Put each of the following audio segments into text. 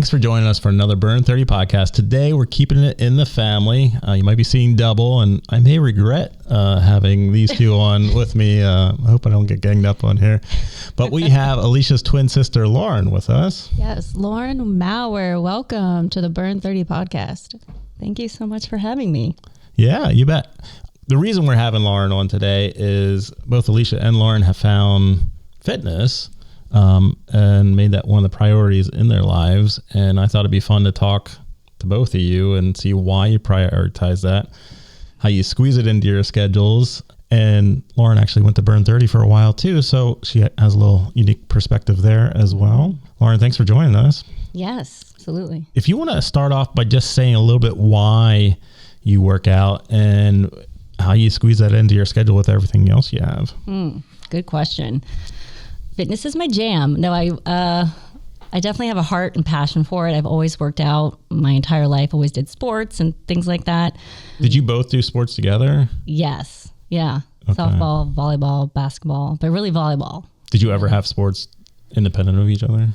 Thanks for joining us for another Burn30 podcast. Today, we're keeping it in the family. You might be seeing double, and I may regret having these two on with me. I hope I don't get ganged up on here. But we have Alicia's twin sister, Lauren, with us. Yes, Lauren Mauer. Welcome to the Burn30 Podcast. Thank you so much for having me. Yeah, you bet. The reason we're having Lauren on today is both Alicia and Lauren have found fitness and made that one of the priorities in their lives. And I thought it'd be fun to talk to both of you and see why you prioritize that, how you squeeze it into your schedules. And Lauren actually went to Burn30 for a while too, so she has a little unique perspective there as well. Lauren, thanks for joining us. Yes, absolutely. If you want to start off by just saying a little bit why you work out and how you squeeze that into your schedule with everything else you have. Good question. Fitness is my jam. No, I definitely have a heart and passion for it. I've always worked out my entire life, always did sports and things like that. Did you both do sports together? Yes. Yeah. Okay. Softball, volleyball, basketball, but really volleyball. Did you ever have sports independent of each other?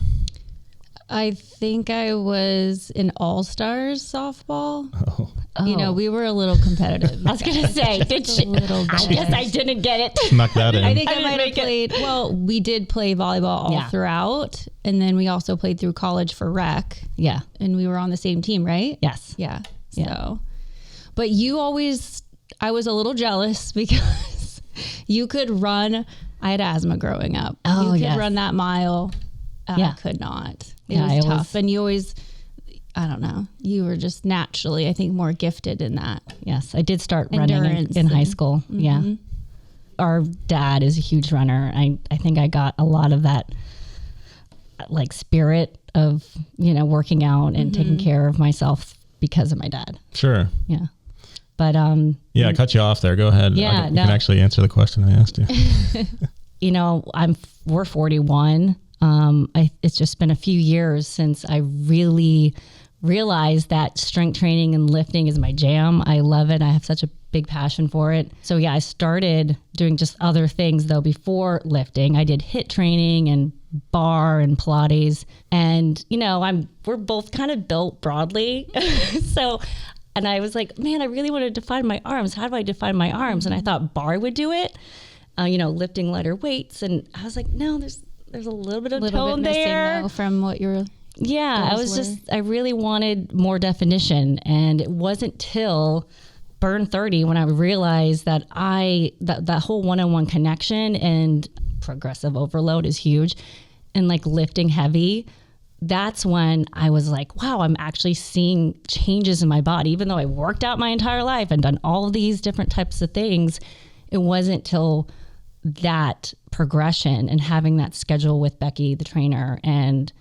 I think I was in All-Stars softball. Oh. You know, we were a little competitive. I was going to say, did she? I guess I didn't get it. Snuck that in. I think I I didn't might have make it. played, well, we did play volleyball all throughout. And then we also played through college for rec. Yeah. And we were on the same team, right? Yes. Yeah. Yeah. So, but you always, I was a little jealous because you could run. I had asthma growing up. Oh, you could run that mile. Yeah. I could not. It Yeah, was tough. And you always, I don't know, you were just naturally, I think, more gifted in that. Yes. I did start running Endurance in high school. Mm-hmm. Yeah. Our dad is a huge runner. I think I got a lot of that like spirit of, you know, working out and taking care of myself because of my dad. Sure. Yeah. But, Yeah, I cut you off there. Go ahead. Yeah, You can actually answer the question I asked you. you know, we're 41. It's just been a few years since I really realized that strength training and lifting is my jam. I love it. I have such a big passion for it. So yeah, I started doing just other things though before lifting. I did HIIT training and bar and Pilates. And, you know, we're both kind of built broadly. And I was like, man, I really want to define my arms. How do I define my arms? And I thought bar would do it, you know, lifting lighter weights. And I was like, no, there's a little bit of tone there From what you're. Yeah, I really wanted more definition. And it wasn't till Burn30 when I realized that that whole one-on-one connection and progressive overload is huge and like lifting heavy. That's when I was like, wow, I'm actually seeing changes in my body. Even though I worked out my entire life and done all of these different types of things, it wasn't till that progression and having that schedule with Becky, the trainer, and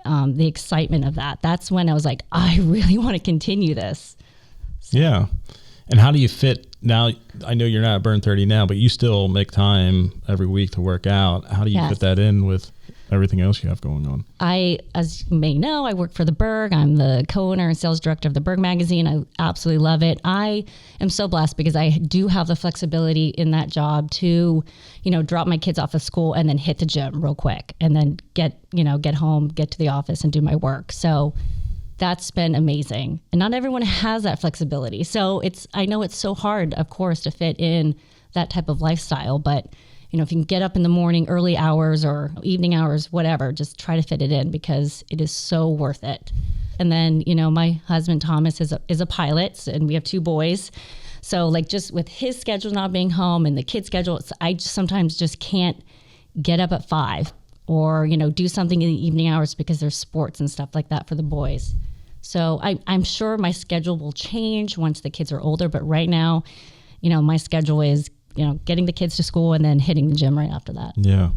the excitement of that. That's when I was like, I really want to continue this. So. Yeah. And how do you fit now? I know you're not at Burn30 now, but you still make time every week to work out. How do you fit that in with everything else you have going on? As you may know, I work for TheBurg. I'm the co-owner and sales director of TheBurg magazine. I absolutely love it. I am so blessed because I do have the flexibility in that job to, you know, drop my kids off of school and then hit the gym real quick and then get home, get to the office and do my work. So that's been amazing. And not everyone has that flexibility. So I know it's so hard, of course, to fit in that type of lifestyle, but you know, if you can get up in the morning, early hours or evening hours, whatever, just try to fit it in because it is so worth it. And then, you know, my husband, Thomas, is a pilot and we have 2 boys. So like just with his schedule not being home and the kids' schedule, I sometimes just can't get up at 5 or, you know, do something in the evening hours because there's sports and stuff like that for the boys. So I'm sure my schedule will change once the kids are older. But right now, you know, my schedule is, you know, getting the kids to school and then hitting the gym right after that. Yeah.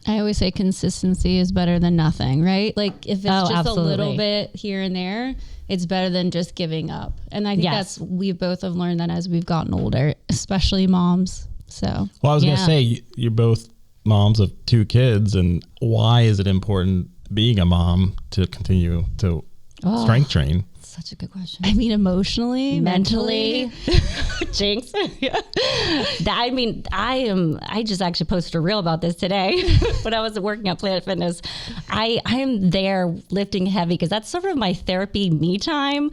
I always say consistency is better than nothing, right? Like if it's just absolutely. a little bit here and there, it's better than just giving up. And I think we both have learned that as we've gotten older, especially moms. So, well, I was going to say, you're both moms of 2 kids. And why is it important being a mom to continue to strength train? such a good question. I mean, emotionally, mentally. Jinx. I just actually posted a reel about this today when I was working at Planet Fitness. I am there lifting heavy because that's sort of my therapy me time.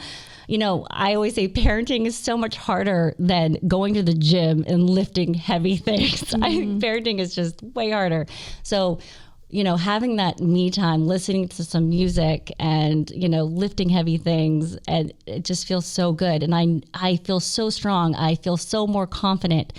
You know, I always say parenting is so much harder than going to the gym and lifting heavy things. I think parenting is just way harder. So, you know, having that me time, listening to some music and, you know, lifting heavy things, and it just feels so good. And I feel so strong. I feel so more confident.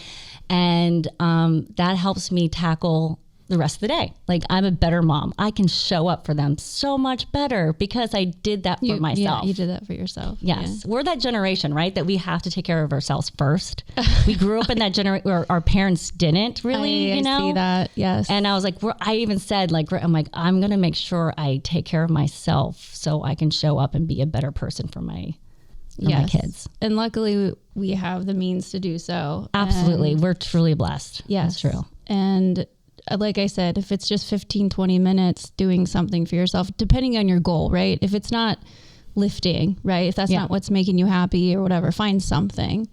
And that helps me tackle the rest of the day. Like, I'm a better mom. I can show up for them so much better because I did that for myself. Yeah, you did that for yourself. Yes. Yeah. We're that generation, right? That we have to take care of ourselves first. We grew up in that generation where our parents didn't really, I see that. Yes. And I was like, I even said, like, I'm going to make sure I take care of myself so I can show up and be a better person for my kids. And luckily we have the means to do so. Absolutely. We're truly blessed. Yes. That's true. And like I said, if it's just 15, 20 minutes doing something for yourself, depending on your goal, right? If it's not lifting, right? If that's not what's making you happy or whatever, find something.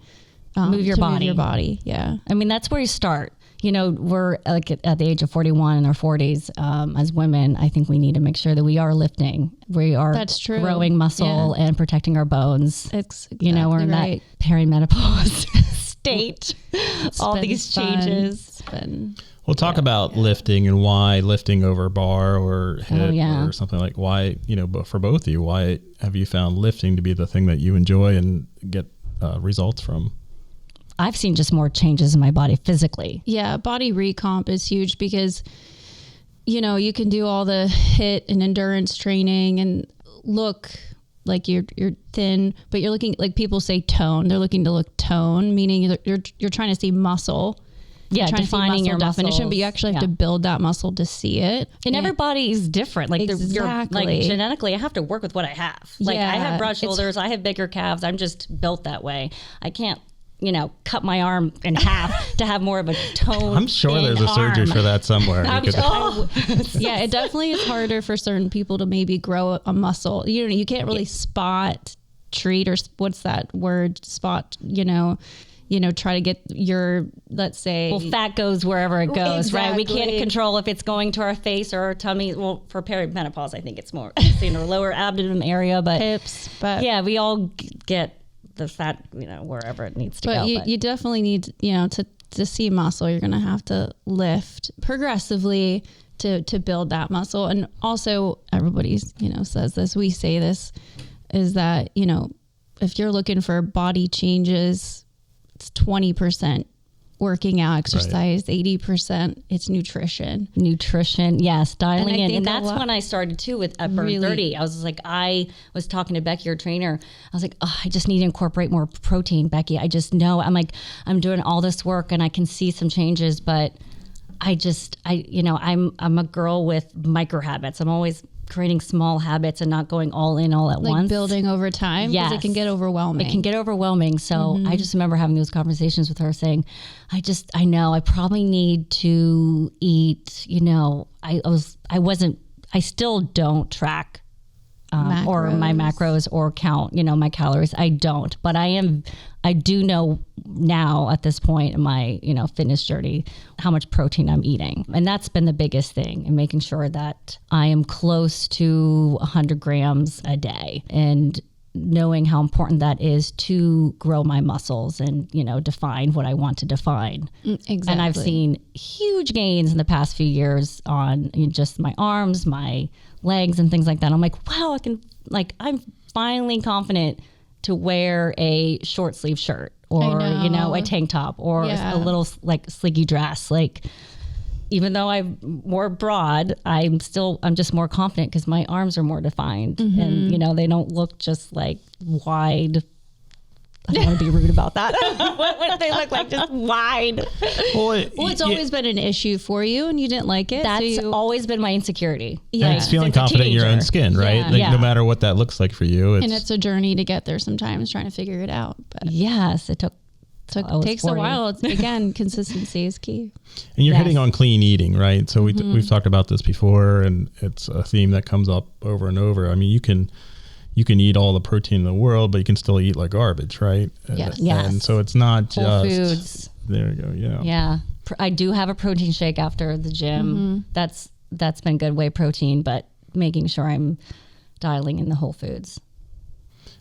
Move your body. Yeah. I mean, that's where you start. You know, we're like at the age of 41 in our 40s, as women, I think we need to make sure that we are lifting. We are growing muscle and protecting our bones. Exactly, you know, we're in that perimenopause state. All these changes. We'll talk about lifting and why lifting over bar or hip or something like why, you know, but for both of you, why have you found lifting to be the thing that you enjoy and get results from? I've seen just more changes in my body physically. Yeah, body recomp is huge because, you know, you can do all the HIIT and endurance training and look like you're thin, but you're looking, like people say tone. They're looking to look tone, meaning you're trying to see muscle. Yeah, defining your definition, muscles. But you actually have to build that muscle to see it. And everybody is different. Like, exactly. Like genetically, I have to work with what I have. Like, I have broad shoulders, I have bigger calves. I'm just built that way. I can't, you know, cut my arm in half to have more of a tone. I'm sure there's a surgery for that somewhere. Yeah, it definitely is harder for certain people to maybe grow a muscle. You know, you can't really treat, or what's that word? Spot, you know, try to get your, let's say. Well, fat goes wherever it goes, right? We can't control if it's going to our face or our tummy. Well, for perimenopause, I think it's more in our lower abdomen area, but hips. But yeah, we all get the fat, you know, wherever it needs to go. But you definitely need, you know, to see muscle, you're going to have to lift progressively to build that muscle. And also, everybody's, you know, says this, we say this, is that, you know, if you're looking for body changes, it's 20% working out, exercise, 80% it's nutrition. Yes, dialing in. And that's when I started too with at Burn30. I was like, I was talking to Becky, your trainer. I was like, I just need to incorporate more protein, Becky. I just know. I'm like, I'm doing all this work and I can see some changes, but I'm a girl with micro habits. I'm always creating small habits and not going all in all at once. Building over time. Yes. It can get overwhelming. It can get overwhelming. So I just remember having those conversations with her saying, I know I probably need to eat, you know, I still don't track or my macros or count, you know, my calories. I don't, but I do know now at this point in my, you know, fitness journey, how much protein I'm eating. And that's been the biggest thing, and making sure that I am close to 100 grams a day, and knowing how important that is to grow my muscles and, you know, define what I want to define. Exactly. And I've seen huge gains in the past few years on just my arms, my legs and things like that. I'm like, wow, I'm finally confident to wear a short sleeve shirt or, you know, a tank top or a little like sleeky dress. Like, even though I'm more broad, I'm just more confident because my arms are more defined and, you know, they don't look just like wide. I don't want to be rude about that. What do they look like? Just wide. Well, it's always been an issue for you and you didn't like it. That's always been my insecurity. Yeah. And it's feeling confident in your own skin, right? No matter what that looks like for you. And it's a journey to get there sometimes, trying to figure it out. But yes, it takes 40. A while. Again, consistency is key. And you're hitting on clean eating, right? So we've talked about this before, and it's a theme that comes up over and over. I mean, you can you can eat all the protein in the world, but you can still eat like garbage, right? Yes. And so it's not Whole just foods. There you go. Yeah. Yeah. I do have a protein shake after the gym. That's been good, whey protein, but making sure I'm dialing in the whole foods.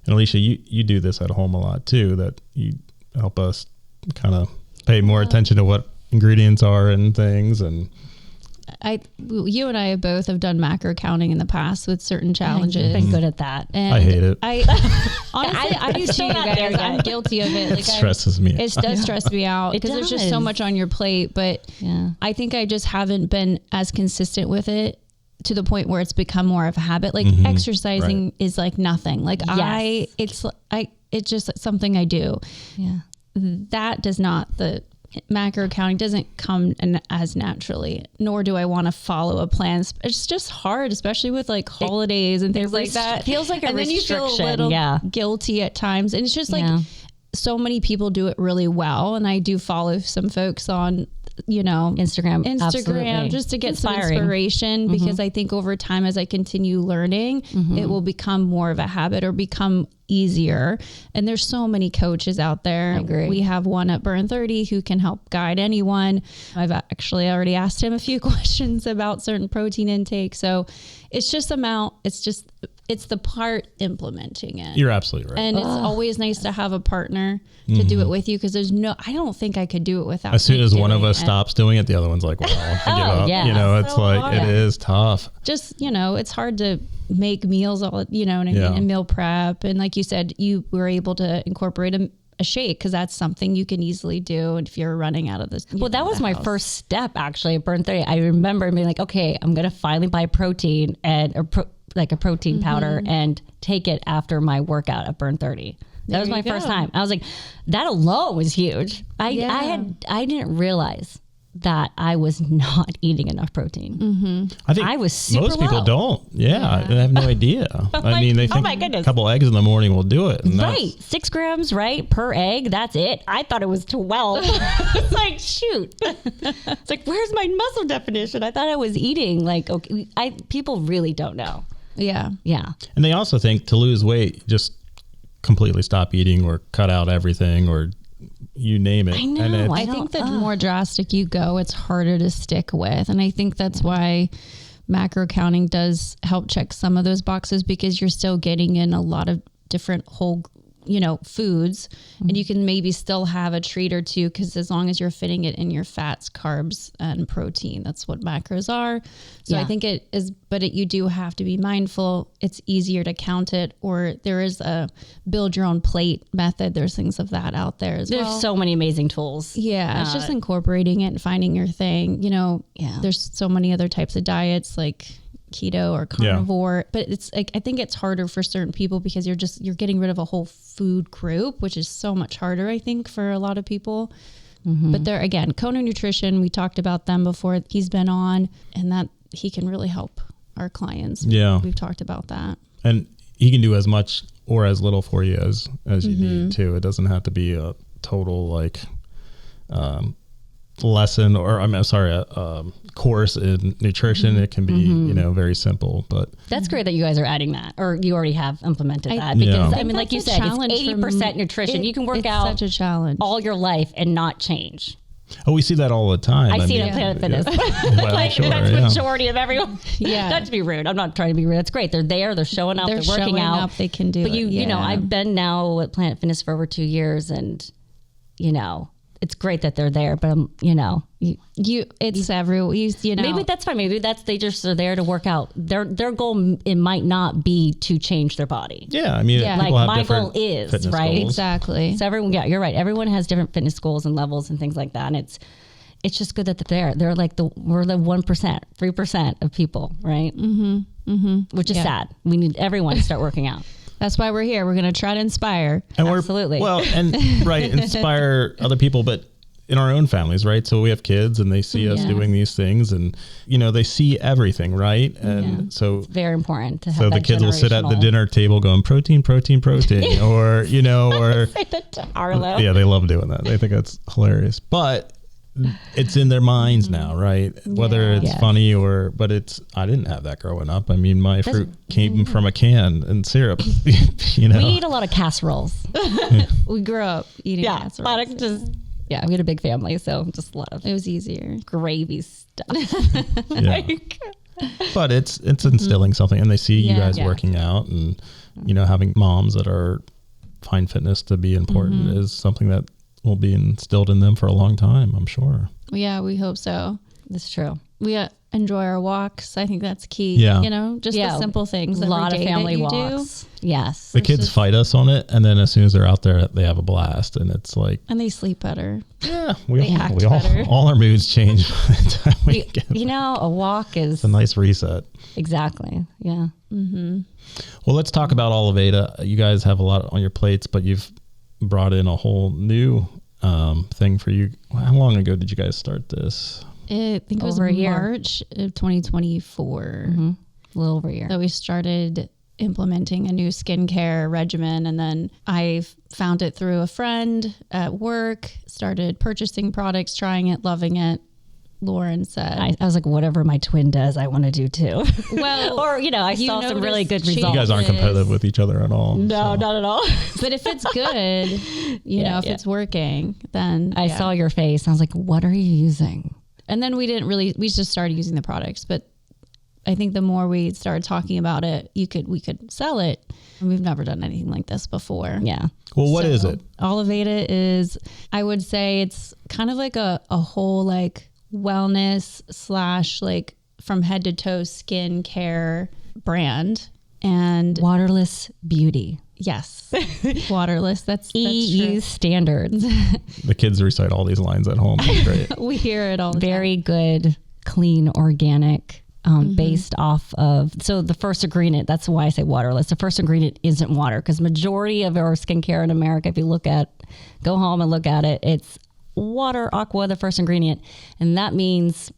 And Alicia, you do this at home a lot too, that you help us kind of pay more attention to what ingredients are and things. And you and I both have done macro counting in the past with certain challenges. I've been good at that. And I hate it. Honestly, I do too, you guys. I'm guilty of it. It stresses me. It does stress me out because there's just so much on your plate. But I think I just haven't been as consistent with it to the point where it's become more of a habit. Like exercising is like nothing. Like it's just something I do. Yeah. That does not, the macro counting doesn't come as naturally, nor do I want to follow a plan. It's just hard, especially with like holidays and things like that. Feels like a and restriction. then you feel a little guilty at times. And it's just like so many people do it really well. And I do follow some folks on, Instagram, absolutely. Just to get some inspiration, because I think over time, as I continue learning, it will become more of a habit or become easier. And there's so many coaches out there. I agree. We have one at Burn30 who can help guide anyone. I've actually already asked him a few questions about certain protein intake. So it's just it's the part implementing it. You're absolutely right. And it's always nice to have a partner to do it with you, because I don't think I could do it without. As soon as one of us stops doing it, the other one's like, well, I give up. Yeah. It's so like, hard. It is tough. Just, it's hard to make meals all, and meal prep. And like you said, you were able to incorporate a shake, because that's something you can easily do if you're running out of this. Well, that was my first step actually at Burn30. I remember being like, okay, I'm going to finally buy protein and a protein powder and take it after my workout at Burn30. That was my first time. I was like, that alone was huge. I didn't realize that I was not eating enough protein. I think I was super most people low. don't. Yeah. They have no idea. I mean, they think a couple eggs in the morning will do it. And right. 6 grams, right, per egg. That's it. I thought it was 12. It's like, shoot. It's like, where's my muscle definition? I thought I was eating people really don't know. Yeah. Yeah. And they also think to lose weight, just completely stop eating or cut out everything or you name it. I know. And I think the more drastic you go, it's harder to stick with. And I think that's why macro counting does help check some of those boxes, because you're still getting in a lot of different whole, foods, and you can maybe still have a treat or two, because as long as you're fitting it in your fats, carbs, and protein, that's what macros are. So I think it is, but you do have to be mindful. It's easier to count it, or there is a build your own plate method. There's things of that out there as well. There's so many amazing tools. Yeah. It's just incorporating it and finding your thing. There's so many other types of diets like keto or carnivore, but it's like, I think it's harder for certain people because you're getting rid of a whole food group, which is so much harder, I think, for a lot of people. But there again, Kona Nutrition, we talked about them before he's been on, and that he can really help our clients. We've talked about that. And he can do as much or as little for you as you need to. It doesn't have to be a total lesson or a course in nutrition. It can be very simple, but that's great that you guys are adding that, or you already have implemented that, because I mean, like you said, it's 80% nutrition. You can work out such a challenge all your life and not change. Oh, we see that all the time. I see it at Planet Fitness. That's the majority of everyone. Not to be rude. I'm not trying to be rude. That's great. They're there. They're showing up. They're working out. They can do it. But I've been now at Planet Fitness for over 2 years, and it's great that they're there, but it's everywhere. Maybe that's fine. Maybe they just are there to work out. Their goal, it might not be to change their body. Yeah, I mean, like my goal is right. Goals. Exactly. So everyone, you're right. Everyone has different fitness goals and levels and things like that, and it's just good that they're there. They're like we're the 1%, 3% of people, right? Which is sad. We need everyone to start working out. That's why we're here. We're going to try to inspire. And absolutely. Inspire other people, but in our own families, right? So we have kids and they see us doing these things, and they see everything, right? And so it's very important to have so the kids will sit at the dinner table going protein, protein, protein, or or Arlo. Yeah, they love doing that. They think that's hilarious. But it's in their minds now, right? Whether it's funny but I didn't have that growing up. I mean, my fruit came from a can and syrup, you know. We eat a lot of casseroles. We grew up eating casseroles. We had a big family, so just a lot of it was easier. Gravy stuff. But it's instilling something, and they see you guys working out, and you know, having moms that find fitness to be important is something that will be instilled in them for a long time, I'm sure. Yeah, we hope so. That's true. We enjoy our walks. I think that's key. Yeah. You know, just the simple things. A lot of family walks. Yes. The kids fight us on it, and then as soon as they're out there, they have a blast, and it's like... And they sleep better. Yeah. All our moods change by the time we get... You know, a walk is... It's a nice reset. Exactly. Yeah. Mm-hmm. Well, let's talk about Oliveda. You guys have a lot on your plates, but you've brought in a whole new thing for you. How long ago did you guys start this? I think it was March of 2024. A little over a year. That we started implementing a new skincare regimen. And then I found it through a friend at work, started purchasing products, trying it, loving it. Lauren said, I was like, whatever my twin does, I want to do too. Well, or, you know, I saw some really good results. You guys aren't competitive with each other at all. No, not at all. But if it's good, you know, if it's working, then I saw your face. I was like, what are you using? And then we just started using the products. But I think the more we started talking about it, we could sell it. And we've never done anything like this before. Yeah. Well, what is it? Oliveda is, I would say it's kind of like a whole like wellness / like from head to toe skin care brand. And waterless beauty. Yes. Waterless. That's EU standards. The kids recite all these lines at home. It's great. We hear it all the time. Very good, clean, organic, based off of, so the first ingredient, that's why I say waterless. The first ingredient isn't water, because majority of our skincare in America, if you go home and look at it, it's water, aqua, the first ingredient. And that means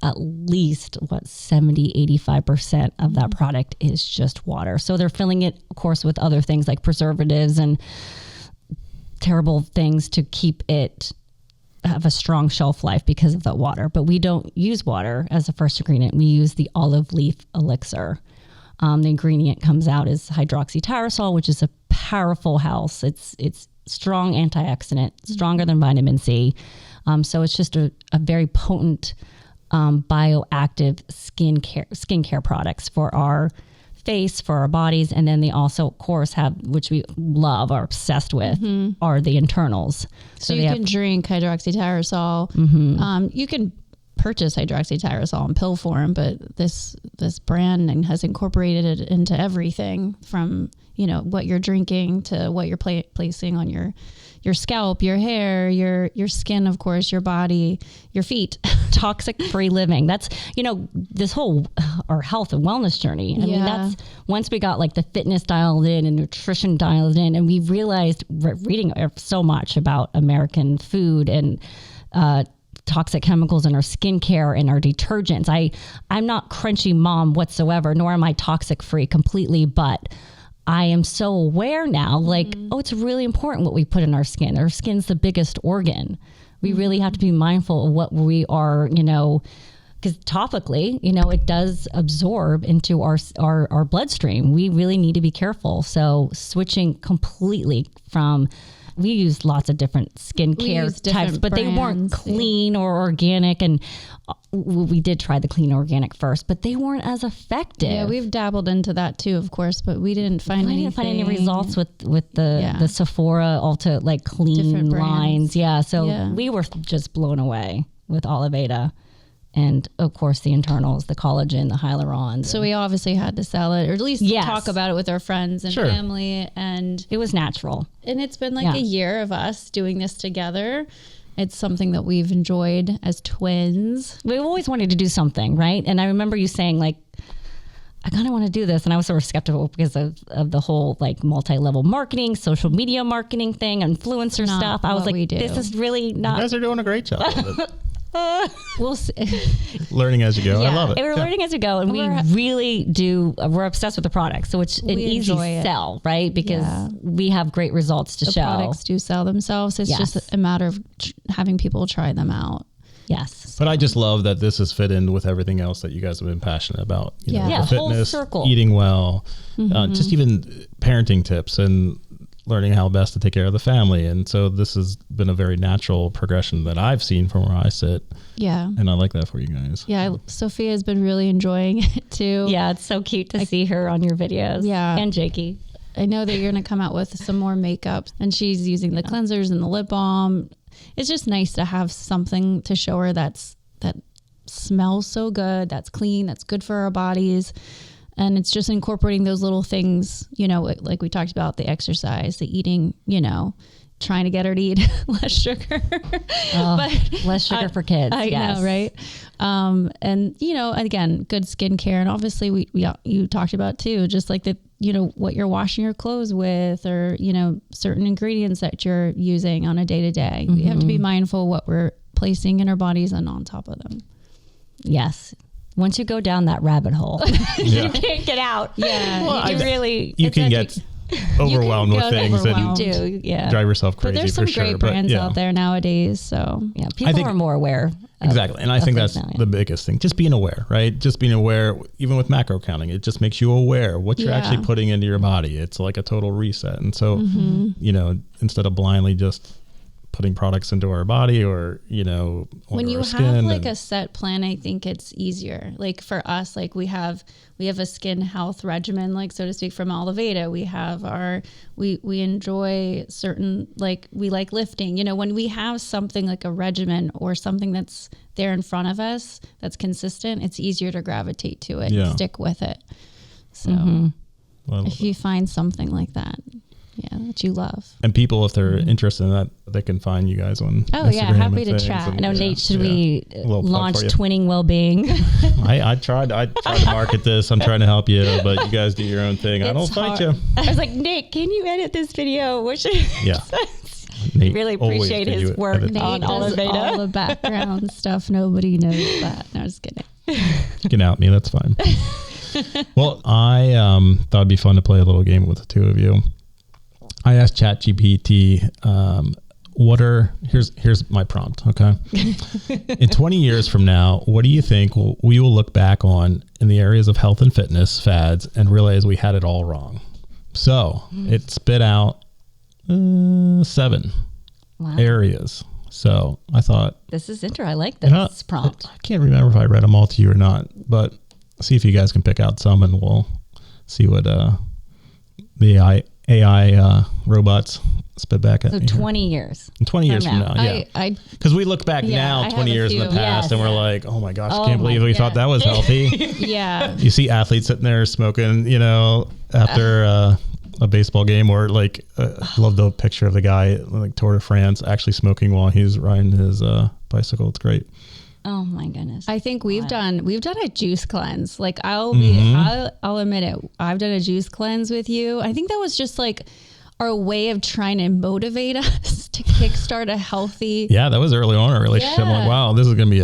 at least 70-85% of that product is just water. So they're filling it, of course, with other things like preservatives and terrible things to keep it have a strong shelf life because of the water. But we don't use water as a first ingredient. We use the olive leaf elixir. The ingredient comes out as hydroxytyrosol, which is a powerful house. It's strong antioxidant, stronger than vitamin C. So it's just a very potent bioactive skincare products for our face, for our bodies. And then they also, of course, have, which we love, are obsessed with, are the internals. So you can drink hydroxytyrosol. You can purchase hydroxytyrosol in pill form, but this brand has incorporated it into everything from, you know, what you're drinking to what you're placing on your scalp, your hair, your skin, of course, your body, your feet. Toxic free living. That's, you know, this whole our health and wellness journey. I mean, that's once we got like the fitness dialed in and nutrition dialed in, and we realized reading so much about American food and toxic chemicals in our skincare and our detergents. I'm not crunchy mom whatsoever, nor am I toxic free completely, but I am so aware now, like, it's really important what we put in our skin. Our skin's the biggest organ. We really have to be mindful of what we are, you know, because topically, you know, it does absorb into our bloodstream. We really need to be careful. So switching completely from, we used lots of different skincare types, but they weren't clean or organic. And we did try the clean organic first, but they weren't as effective. Yeah, we've dabbled into that too, of course, but we didn't find any results with the Sephora Ulta like clean lines. Yeah, so we were just blown away with Oliveda. And of course, the internals, the collagen, the hyalurons. So we obviously had to sell it, or at least talk about it with our friends and family. And it was natural. And it's been like a year of us doing this together. It's something that we've enjoyed as twins. We've always wanted to do something, right? And I remember you saying, like, I kind of want to do this. And I was sort of skeptical because of the whole like multi-level marketing, social media marketing thing, influencer stuff. I was like, this is really not. You guys are doing a great job with it. We'll see. Learning as you go. I love it. And we're learning as we go, and we really do. We're obsessed with the product, so it's an easy sell, right? Because we have great results to show. Products do sell themselves. It's just a matter of having people try them out. Yes. But I just love that this is fit in with everything else that you guys have been passionate about. You know, the fitness, whole circle. Eating well, just even parenting tips and learning how best to take care of the family. And so this has been a very natural progression that I've seen from where I sit. Yeah. And I like that for you guys. Yeah. Sophia has been really enjoying it too. Yeah. It's so cute to see her on your videos. Yeah. And Jakey. I know that you're going to come out with some more makeup, and she's using the cleansers and the lip balm. It's just nice to have something to show her that smells so good, that's clean, that's good for our bodies. And it's just incorporating those little things, you know, like we talked about, the exercise, the eating, you know, trying to get her to eat less sugar. But less sugar for kids. I know, right? And, you know, again, good skincare. And obviously you talked about too, just like you know, what you're washing your clothes with, or, you know, certain ingredients that you're using on a day-to-day. We have to be mindful what we're placing in our bodies and on top of them. Yes. Once you go down that rabbit hole, you can't get out. Yeah. Well, you can get overwhelmed with things and drive yourself crazy. But there's some great brands out there nowadays. So yeah, people are more aware. Exactly. And I think that's the biggest thing. Just being aware, right? Just being aware, even with macro counting, it just makes you aware what you're actually putting into your body. It's like a total reset. And so, you know, instead of blindly just putting products into our body, or, you know, when you have like a set plan, I think it's easier. Like for us, like we have a skin health regimen, like, so to speak, from Oliveda. We have we enjoy certain, like, we like lifting, you know, when we have something like a regimen or something that's there in front of us that's consistent, it's easier to gravitate to it and stick with it. So if you find something like that, that you love. And people, if they're interested in that, they can find you guys on Instagram. Happy to chat. I know, Nate, should we launch Twinning Wellbeing? I tried to market this. I'm trying to help you, but you guys do your own thing. I don't fight you. I was like, Nate, can you edit this video? Nate, really appreciate his work on Oliveda. All the background stuff. Nobody knows that. No, just kidding. You can out me. That's fine. Well, I thought it'd be fun to play a little game with the two of you. I asked ChatGPT, here's my prompt, okay? In 20 years from now, what do you think we will look back on in the areas of health and fitness fads and realize we had it all wrong? So it spit out 7 areas. So I thought, this is interesting. I like this prompt. I can't remember if I read them all to you or not, but see if you guys can pick out some, and we'll see what the AI robots spit back at me. So 20 years. In 20 years from now, because we look back now 20 years in the past, and we're like, oh my gosh, I can't believe we thought that was healthy. You see athletes sitting there smoking, you know, after a baseball game, or like, I love the picture of the guy, like Tour de France, actually smoking while he's riding his bicycle. It's great. Oh my goodness. I think we've done a juice cleanse. Like I'll admit it. I've done a juice cleanse with you. I think that was just like our way of trying to motivate us to kickstart a healthy. Yeah, that was early on in our relationship. I'm like, wow, this is going to be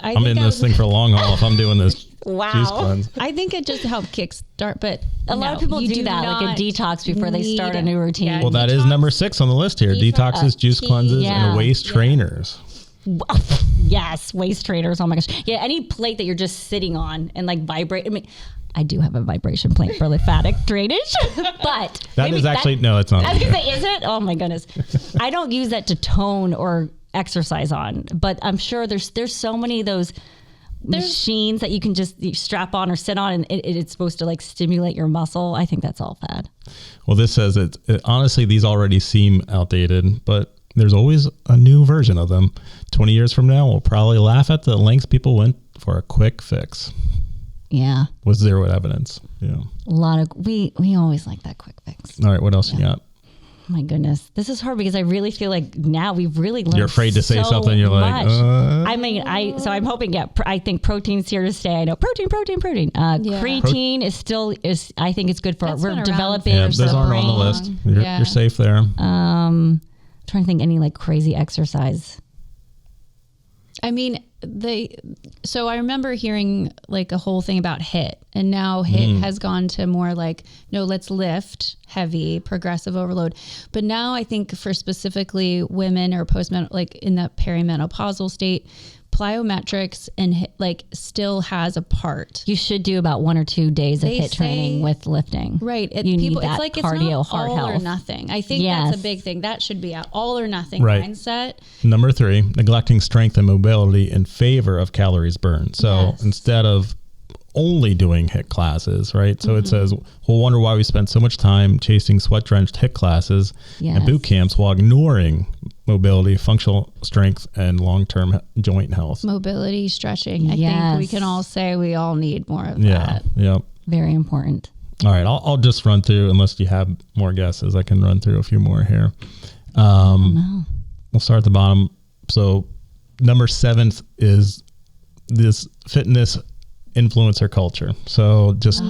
I'm in this thing for a long haul if I'm doing this juice cleanse. I think it just helped kickstart, but a lot of people do that, like a detox before they start a new routine. Well, that is number 6 on the list here. Detoxes, juice cleanses, and waist trainers. Yes, waist trainers. Oh my gosh. Yeah, any plate that you're just sitting on and like vibrate. I mean, I do have a vibration plate for lymphatic drainage, but that is actually no, it's not. I was gonna say, is it? Oh my goodness. I don't use that to tone or exercise on, but I'm sure there's so many of those machines that you can just strap on or sit on, and it's supposed to like stimulate your muscle. I think that's all fad. Well, this says honestly, these already seem outdated, but there's always a new version of them. 20 years from now, we'll probably laugh at the lengths people went for a quick fix. Yeah. With zero evidence. Yeah. A lot of, we always like that quick fix. All right. What else you got? My goodness. This is hard because I really feel like now we've really learned. You're afraid to say something. You're like, I mean, so I'm hoping, I think protein's here to stay. I know protein. Creatine is I think it's good for, we're developing. Yeah, those aren't on the list. You're safe there. Trying to think any like crazy exercise. I mean, so I remember hearing like a whole thing about HIIT, and now HIIT has gone to more like, no, let's lift heavy, progressive overload. But now I think for specifically women or like in the perimenopausal state, plyometrics and HIIT, like still has a part. You should do about 1 or 2 days of HIIT training with lifting. Right. You need that it's like cardio, it's not heart all health. or nothing. I think that's a big thing. That should be an all or nothing Right. mindset. Number 3, neglecting strength and mobility in favor of calories burned. So instead of only doing HIIT classes, right? So it says, we'll wonder why we spend so much time chasing sweat-drenched HIIT classes and boot camps while ignoring mobility, functional strength, and long-term joint health. Mobility, stretching. I think we can all say we all need more of that. Yeah. Very important. All right. I'll just run through, unless you have more guesses, I can run through a few more here. We'll start at the bottom. So number 7 is this fitness influencer culture. So just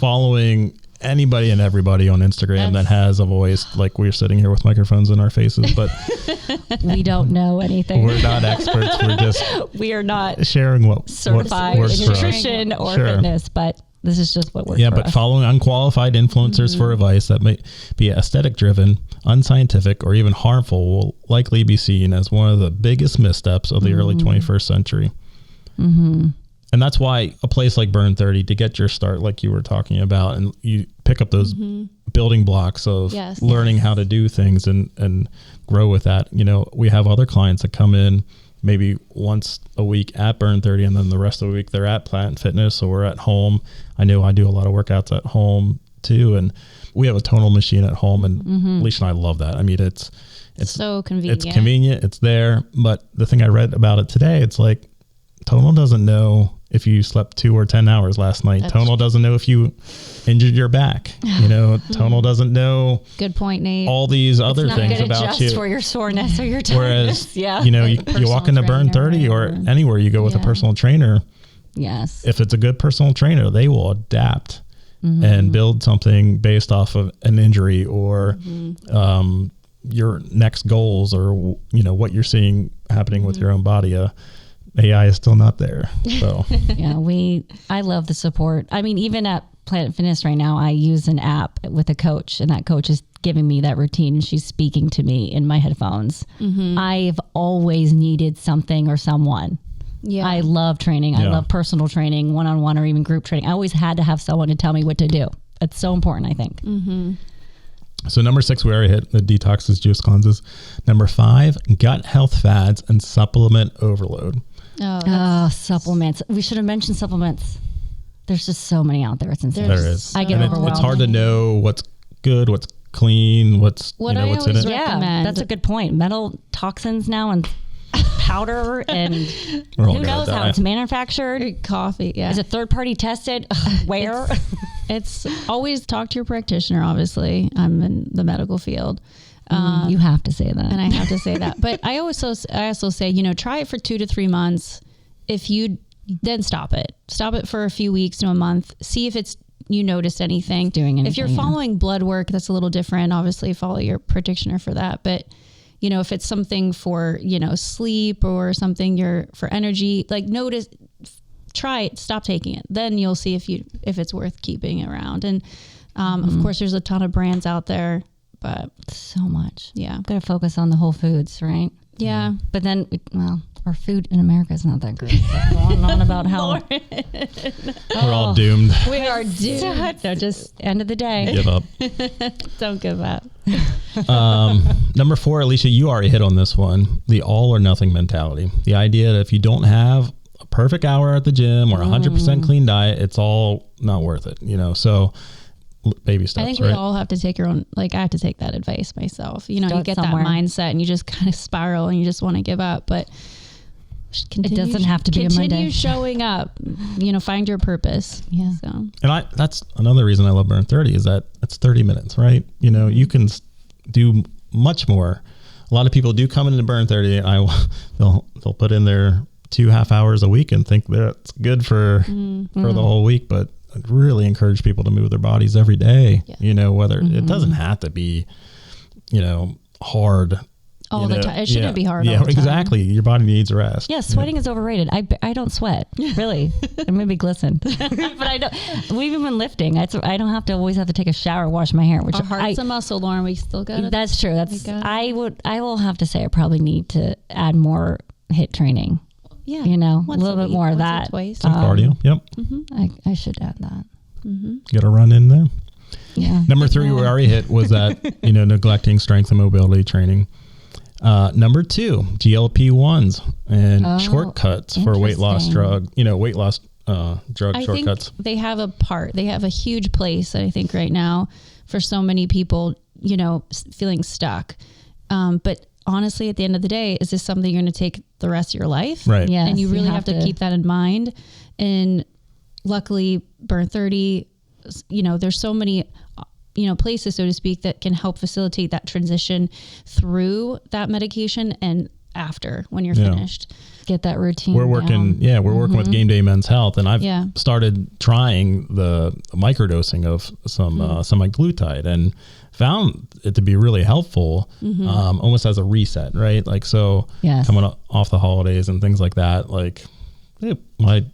following anybody and everybody on Instagram that has a voice, like we're sitting here with microphones in our faces, but we don't know anything. We're not experts. We're just we are not sharing what certified works in nutrition or fitness, but this is just what works for but us. Following unqualified influencers for advice that may be aesthetic driven, unscientific, or even harmful will likely be seen as one of the biggest missteps of the early 21st century. And that's why a place like Burn30, to get your start, like you were talking about, and you pick up those building blocks of learning how to do things and grow with that. You know, we have other clients that come in maybe once a week at Burn30, and then the rest of the week they're at Planet Fitness or at home. I know I do a lot of workouts at home too, and we have a tonal machine at home, and Alicia and I love that. I mean, it's so convenient. It's convenient. It's there. But the thing I read about it today, it's like Tonal doesn't know if you slept 2 or 10 hours last night. Tonal doesn't know if you injured your back. You know, Tonal doesn't know. Good point, Nate. All these other things about you. For your soreness or your tiredness. Whereas, you know, you walk into Burn30 or anywhere you go with a personal trainer. Yes. If it's a good personal trainer, they will adapt and build something based off of an injury or your next goals, or, you know, what you're seeing happening with your own body. AI is still not there. So I love the support. I mean, even at Planet Fitness right now, I use an app with a coach, and that coach is giving me that routine, and she's speaking to me in my headphones. I've always needed something or someone. I love training. I love personal training, one-on-one or even group training. I always had to have someone to tell me what to do. It's so important, I think. So number 6, we already hit the detoxes, juice cleanses. Number 5, gut health fads and supplement overload. Supplements. We should have mentioned supplements. There's just so many out there. It's insane. There is. I get overwhelmed. It's hard to know what's good, what's clean, what's what you know, I what's in always it. recommend. That's a good point. Metal toxins now and powder and Who knows how it's manufactured. Coffee, Is it third party tested? Where? It's always talk to your practitioner. Obviously, I'm in the medical field. You have to say that. And I have to say that. But I also say, you know, try it for 2 to 3 months. If you then stop it for a few weeks to a month. See if you notice anything. Doing anything. If you're following blood work, that's a little different. Obviously, follow your practitioner for that. But you know, if it's something for, you know, sleep or something for energy, like try it, stop taking it. Then you'll see if it's worth keeping around. And of course, there's a ton of brands out there, but so much. Yeah. Got to focus on the whole foods, right? Yeah. But then, our food in America is not that great. Going on about how we're all doomed. We are doomed. So just end of the day. Give up. Don't give up. Number 4, Alicia, you already hit on this one. The all or nothing mentality. The idea that if you don't have a perfect hour at the gym or 100% clean diet, it's all not worth it. You know, so baby steps. I think we all have to take our own, like I have to take that advice myself. You know, you get that mindset and you just kind of spiral and you just want to give up, but it doesn't have to be a Monday. Continue showing up, you know, find your purpose. Yeah. So. And that's another reason I love Burn30 is that it's 30 minutes, right? You know, you can do much more. A lot of people do come into Burn30 and they'll put in their 2.5 hours a week and think that's good for the whole week. But I'd really encourage people to move their bodies every day. Yeah. You know, whether it doesn't have to be, you know, hard all the time. It shouldn't be hard. Yeah, all the time. exactly. Your body needs rest. Yeah, sweating is overrated. I don't sweat, really. I maybe glisten, but I don't. Even when lifting, I don't have to always have to take a shower, wash my hair. Which Our heart's a muscle, Lauren. We still got it. That's true. I will have to say I probably need to add more HIIT training. Yeah, a little bit more of that. Twice. Some cardio. Yep. Mm-hmm. I should add that. Mm-hmm. Get a run in there. Yeah. Number 3 we already hit was that, neglecting strength and mobility training. Number 2, GLP-1s and shortcuts for weight loss drug, weight loss drug I shortcuts. think they have a huge place, I think, right now for so many people, feeling stuck. But honestly, at the end of the day, is this something you're going to take the rest of your life? Right. Yes, and you really have to keep that in mind. And luckily, Burn30, there's so many, places, so to speak, that can help facilitate that transition through that medication and after, when you're finished. Get that routine. We're working, down. We're working with Game Day Men's Health, and I've started trying the microdosing of some semaglutide, and found it to be really helpful, almost as a reset, right? Like, so coming off the holidays and things like that, like my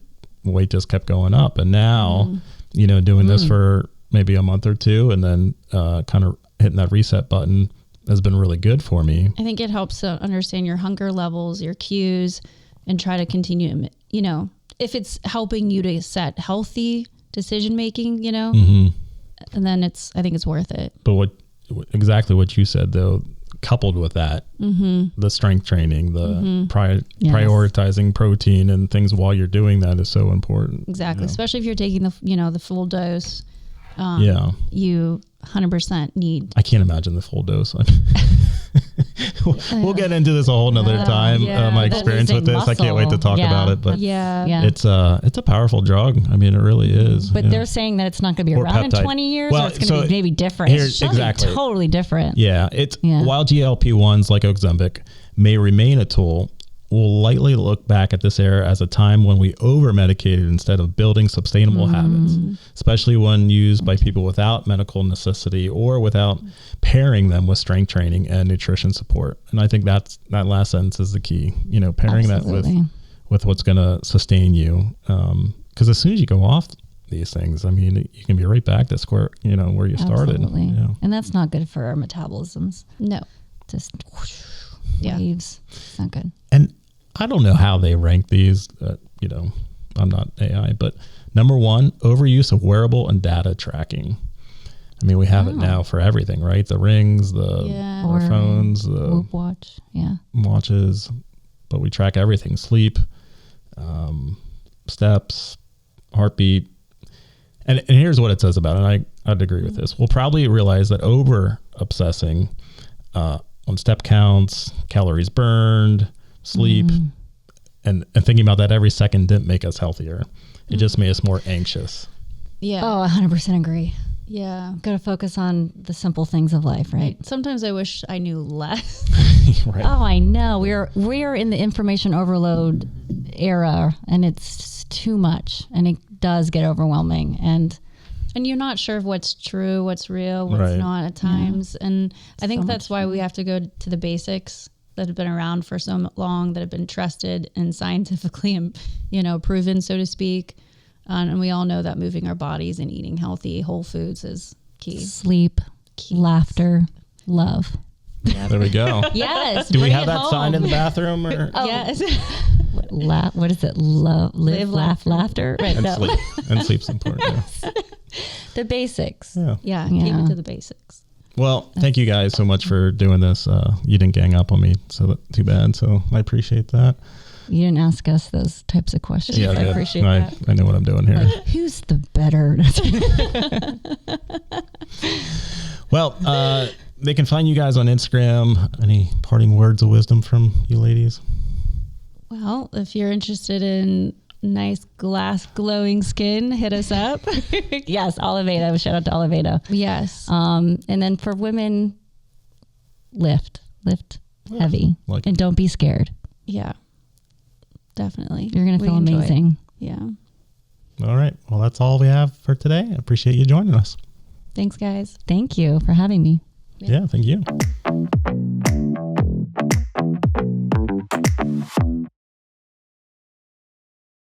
weight just kept going up, and now, doing this for maybe a month or two, and then kind of hitting that reset button has been really good for me. I think it helps to understand your hunger levels, your cues, and try to continue, if it's helping you to set healthy decision making, and then I think it's worth it. But exactly what you said, though, coupled with that, the strength training, the prioritizing protein and things while you're doing that is so important. Exactly. Especially if you're taking the full dose. You 100% need. I can't imagine the full dose. We'll get into this a whole nother time. My experience with this, I can't wait to talk about it. But it's a powerful drug. I mean, it really is. But they're saying that it's not going to be around in 20 years, or it's going to be maybe different. It's exactly totally different. Yeah, while GLP-1s like Ozempic may remain a tool, we'll lightly look back at this era as a time when we over-medicated instead of building sustainable habits, especially when used by people without medical necessity or without pairing them with strength training and nutrition support. And I think that last sentence is the key, pairing that with what's going to sustain you. Because as soon as you go off these things, I mean, you can be right back to square, where you started. And that's not good for our metabolisms. No. Just waves. It's not good. And I don't know how they rank these, I'm not AI, but number 1, overuse of wearable and data tracking. I mean, we have it now for everything, right? The rings, our phones, the Whoop watch, watches, but we track everything: sleep, steps, heartbeat. And here's what it says about it. And I'd agree with this. We'll probably realize that over obsessing on step counts, calories burned, sleep, and thinking about that every second didn't make us healthier. It just made us more anxious. Yeah. Oh, 100% agree. Yeah. Got to focus on the simple things of life, right? Sometimes I wish I knew less. Right. Oh, I know. We're in the information overload era, and it's too much, and it does get overwhelming. And you're not sure of what's true, what's real, what's not at times. And I think that's why we have to go to the basics that have been around for so long, that have been trusted and scientifically, proven, so to speak. And we all know that moving our bodies and eating healthy, whole foods is key. Sleep, laughter, love. Yep. There we go. Yes. Do we have that sign in the bathroom? Or? Yes. What is it? Live, laugh, laughter. Right. And sleep. And sleep's important. Yeah. The basics. Yeah. Keep it to the basics. Well, thank you guys so much for doing this. You didn't gang up on me, so too bad. So I appreciate that. You didn't ask us those types of questions. Yeah, I appreciate that. I know what I'm doing here. Like, who's the better? Well, they can find you guys on Instagram. Any parting words of wisdom from you ladies? Well, if you're interested in nice glass glowing skin, hit us up. Yes, Oliveda. Shout out to Oliveda. Yes. And then for women, lift heavy, and don't be scared. Yeah, definitely. You're gonna feel amazing. Yeah. All right. Well, that's all we have for today. I appreciate you joining us. Thanks, guys. Thank you for having me. Yeah, thank you.